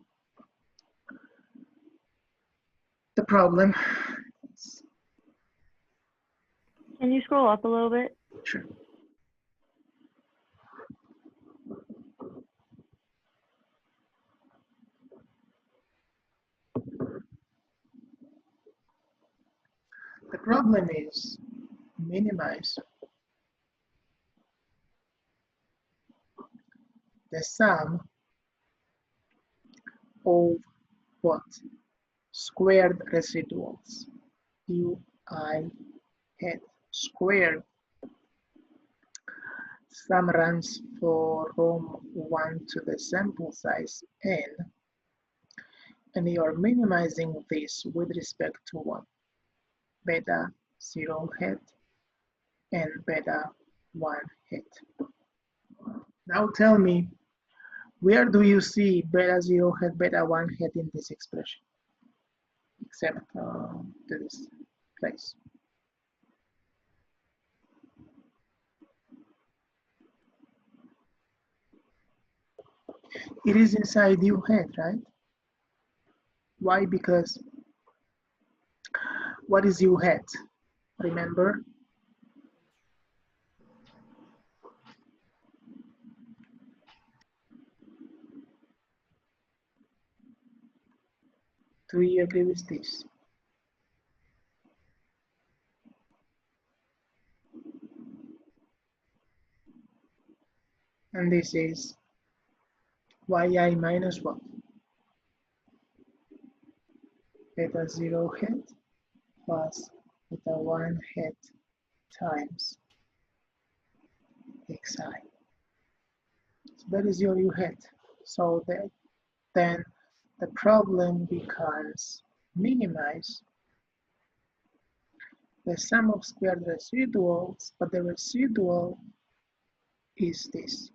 The problem is,
can you scroll up a little bit?
Sure. The problem is minimize the sum of what? Squared residuals. UI hat squared. Sum runs from 1 to the sample size n, and you are minimizing this with respect to what? Beta 0 hat and beta 1 hat. Now tell me, where do you see beta 0 hat, beta 1 hat in this expression? Except this place. It is inside U hat, right? Why? Because what is U hat? Remember? Do you agree with this? And this is yi minus what? Beta 0 hat plus beta 1 hat times xi. So that is your u hat. So that then the problem becomes minimize the sum of squared residuals, but the residual is this.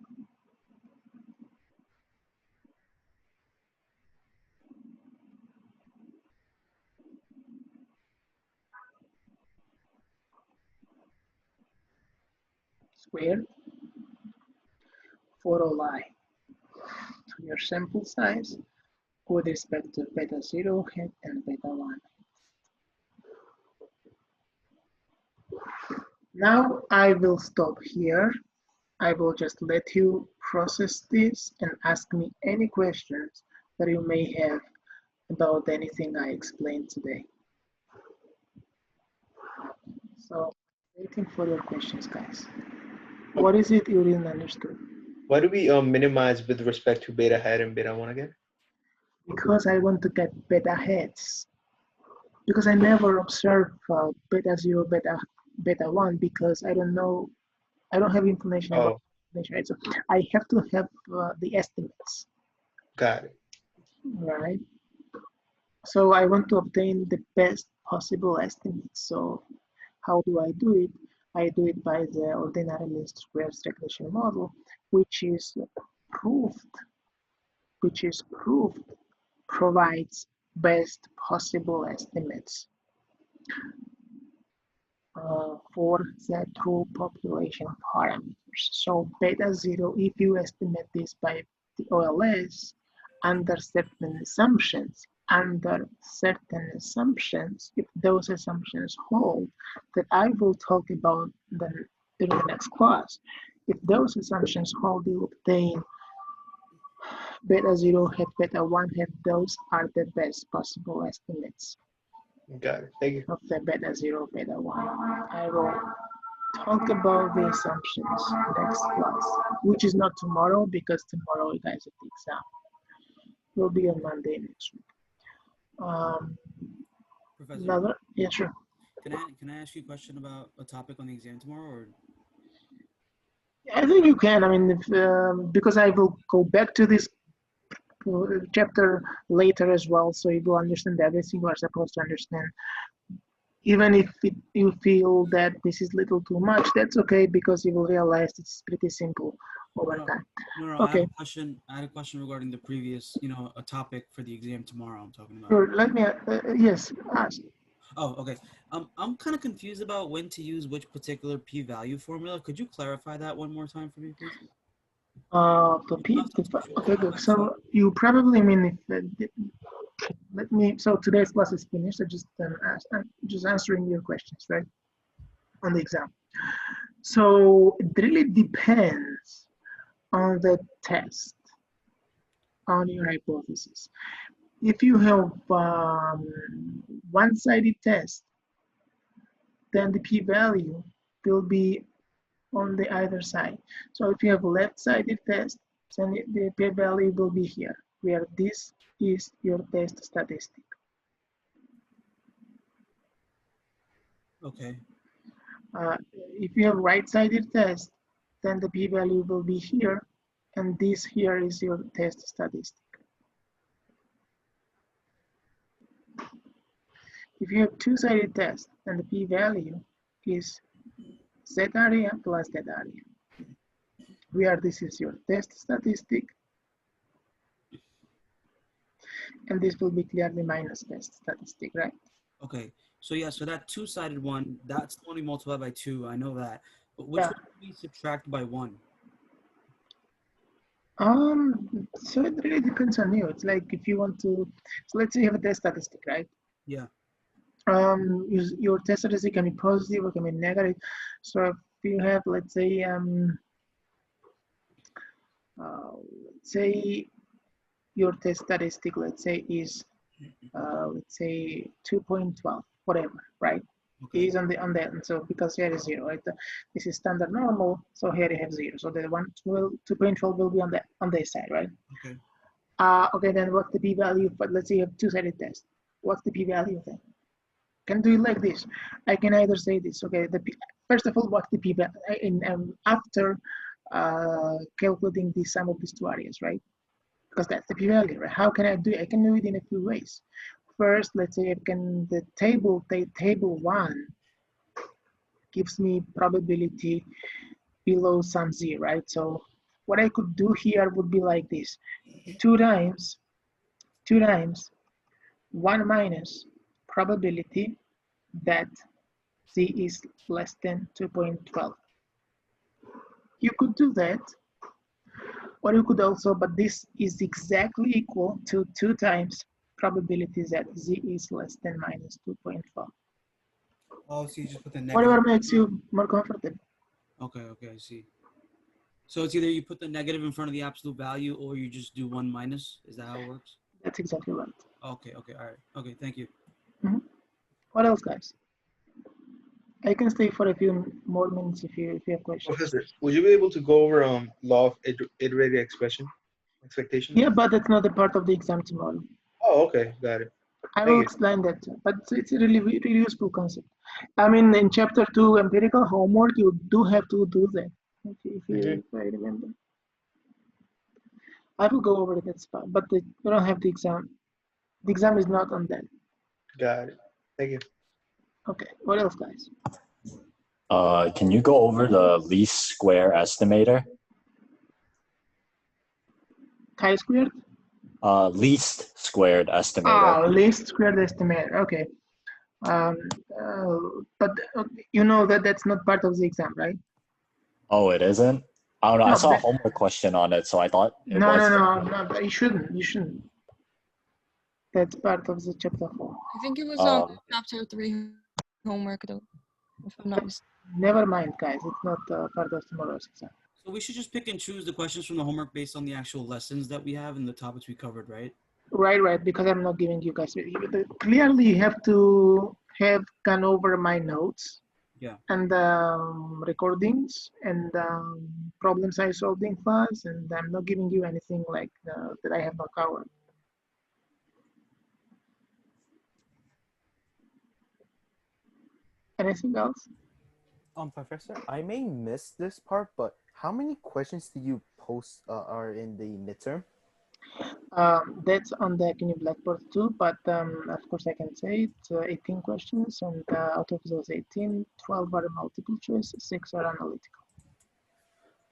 Squared for all I to your sample size with respect to beta 0 hat and beta 1. Now I will stop here. I will just let you process this and ask me any questions that you may have about anything I explained today. So, waiting for your questions, guys. What is it you didn't understand?
Why do we minimize with respect to beta hat and beta 1 again?
Because I want to get beta hats. Because I never observe beta 0, beta 1 because I don't know, I don't have information about information, right? So I have to have the estimates.
Got it.
Right. So I want to obtain the best possible estimates. So how do I do it? I do it by the ordinary least squares regression model, which is proved provides best possible estimates for the true population parameters. So beta 0, if you estimate this by the OLS under certain assumptions, if those assumptions hold, that I will talk about them in the next class. If those assumptions hold, you obtain beta 0 hat, beta 1 hat. Those are the best possible estimates.
Got it. Thank you.
Of the beta 0, beta 1. I will talk about the assumptions next class, which is not tomorrow because tomorrow you guys have the exam. It will be on Monday next week.
Professor,
yeah, sure.
Can I ask you a question about a topic on the exam tomorrow, or?
I think you can. I mean, if, because I will go back to this chapter later as well, so you will understand everything you are supposed to understand. Even if you feel that this is little too much, that's okay, because you will realize it's pretty simple over time.
No,
okay.
I had a question regarding the previous, a topic for the exam tomorrow I'm talking about.
Sure, let me, yes, ask.
Oh, okay. I'm kind of confused about when to use which particular p-value formula. Could you clarify that one more time for me, please?
Okay, good. So you probably mean if so today's class is finished. I'm just answering your questions, right, on the exam. So it really depends on the test, on your hypothesis. If you have one-sided test, then the p-value will be on the either side. So if you have left-sided test, then the p-value will be here, where this is your test statistic.
Okay.
If you have right-sided test, then the p-value will be here, and this here is your test statistic. If you have two-sided test, then the p-value is z area plus z area, where this is your test statistic, and this will be clearly minus test statistic, right?
Okay. So yeah, so that two-sided one, that's only multiplied by 2. I know that. But which
Yeah.
one do we subtract by 1?
So it really depends on you. It's like if you want to, so let's say you have a test statistic, right?
Yeah.
Your test statistic can be positive or can be negative. So if you have, let's say your test statistic, let's say is, let's say 2.12, whatever, right?
Okay.
Is on the and so because here is 0, right? This is standard normal, so here you have 0. So the 2.12 will be on the side, right?
Okay.
Okay, then what's the p-value? But let's say you have two-sided test. What's the p-value then? Can do it like this. I can either say this. Okay, first of all, what's the p-value? After calculating the sum of these two areas, right? Because that's the p-value, right? How can I do it? I can do it in a few ways. First, let's say the table 1 gives me probability below sum z, right? So what I could do here would be like this: 2 times 1 minus probability that z is less than 2.12. You could do that, or you could also, but this is exactly equal to 2 times probability that z is less than minus 2.12.
Oh, so you just put the negative.
Whatever makes you more comfortable.
Okay, I see. So it's either you put the negative in front of the absolute value or you just do 1 minus. Is that how it works?
That's exactly right.
Okay, all right. Okay, thank you.
What else, guys? I can stay for a few more minutes if you have questions.
Professor, would you be able to go over law of iterated expectation?
Yeah, but that's not a part of the exam tomorrow.
Oh, okay, got it.
I will explain that, but it's a really useful concept. I mean, in chapter 2, empirical homework, you do have to do that, if I remember. I will go over that spot, but we don't have the exam. The exam is not on that.
Got it. Thank you.
Okay, what else, guys?
Can you go over the least square estimator?
Chi-squared?
Least squared estimator.
Least squared estimator, okay. But you know that's not part of the exam, right?
Oh, it isn't? I don't know.
No,
I saw a homework question on it, so I thought it was.
No, but you shouldn't. That's part of the chapter 4.
I think it was on chapter 3 homework though, if I'm not mistaken.
Never mind, guys. It's not part of tomorrow's exam.
So we should just pick and choose the questions from the homework based on the actual lessons that we have and the topics we covered, right?
Right, because I'm not giving you guys. Clearly, you have to have gone over my notes.
Yeah.
And recordings and problems I solved in class, and I'm not giving you anything like that I have not covered. Anything else?
Professor, I may miss this part, but how many questions do you post are in the midterm?
That's on the CUNY Blackboard too, but of course I can say it's 18 questions, and out of those 18, 12 are multiple choice, 6 are analytical.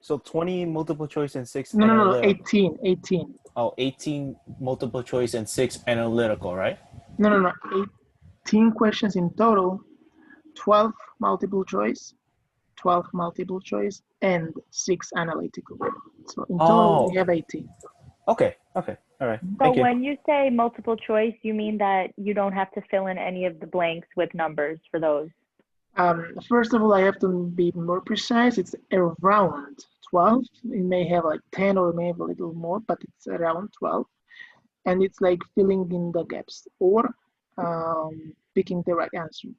So 20 multiple choice and 6
No,
analytical.
18.
Oh, 18 multiple choice and 6 analytical, right?
No, 18 questions in total, 12 multiple choice, and 6 analytical. So in total, we have 18.
Okay, all right.
So when you say multiple choice, you mean that you don't have to fill in any of the blanks with numbers for those?
First of all, I have to be more precise. It's around 12. It may have like 10 or it may have a little more, but it's around 12. And it's like filling in the gaps or picking the right answer.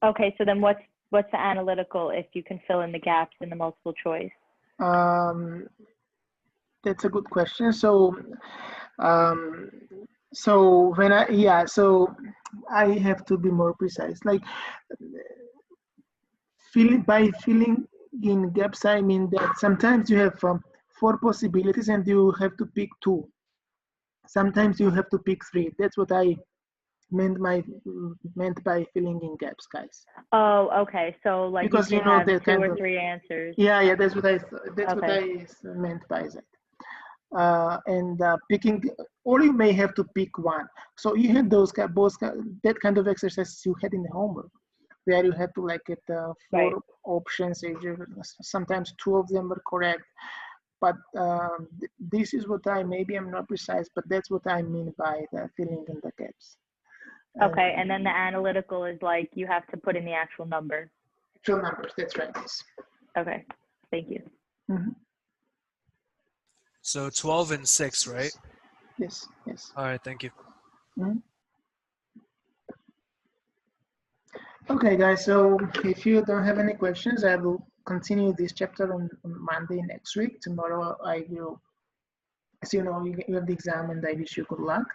Okay, so then what's the analytical if you can fill in the gaps in the multiple choice?
That's a good question. So when so I have to be more precise. Like by filling in gaps, I mean that sometimes you have 4 possibilities and you have to pick 2. Sometimes you have to pick 3. That's what I meant by filling in gaps, guys.
Oh, okay. So like
Because
you
you
can
know
have
that
2
kind
or
of
3 answers.
Yeah, that's what I
Okay.
meant by that. And picking, or you may have to pick 1. So you had that kind of exercises you had in the homework, where you had to like get 4
Right.
options. Sometimes 2 of them were correct, but this is what maybe I'm not precise, but that's what I mean by the filling in the gaps.
Okay, and then the analytical is like you have to put in the actual number.
Actual numbers, that's right. Yes.
Okay, thank you.
Mm-hmm.
So 12 and 6, right?
Yes, yes.
All right, thank you.
Mm-hmm. Okay, guys, so if you don't have any questions, I will continue this chapter on Monday next week. Tomorrow I will, as you know, you have the exam and I wish you good luck.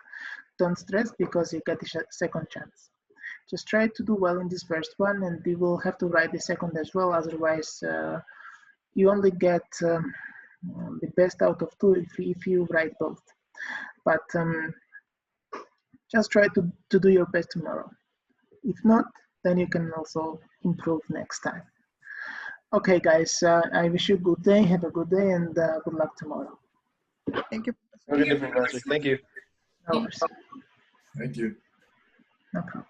Don't stress because you get the second chance. Just try to do well in this first one and you will have to write the second as well. Otherwise, you only get the best out of 2 if you write both. But just try to do your best tomorrow. If not, then you can also improve next time. Okay, guys, I wish you a good day. Have a good day and good luck tomorrow.
Thank you.
Okay, Professor. Thank you.
No worries.
Thank you.
No problem.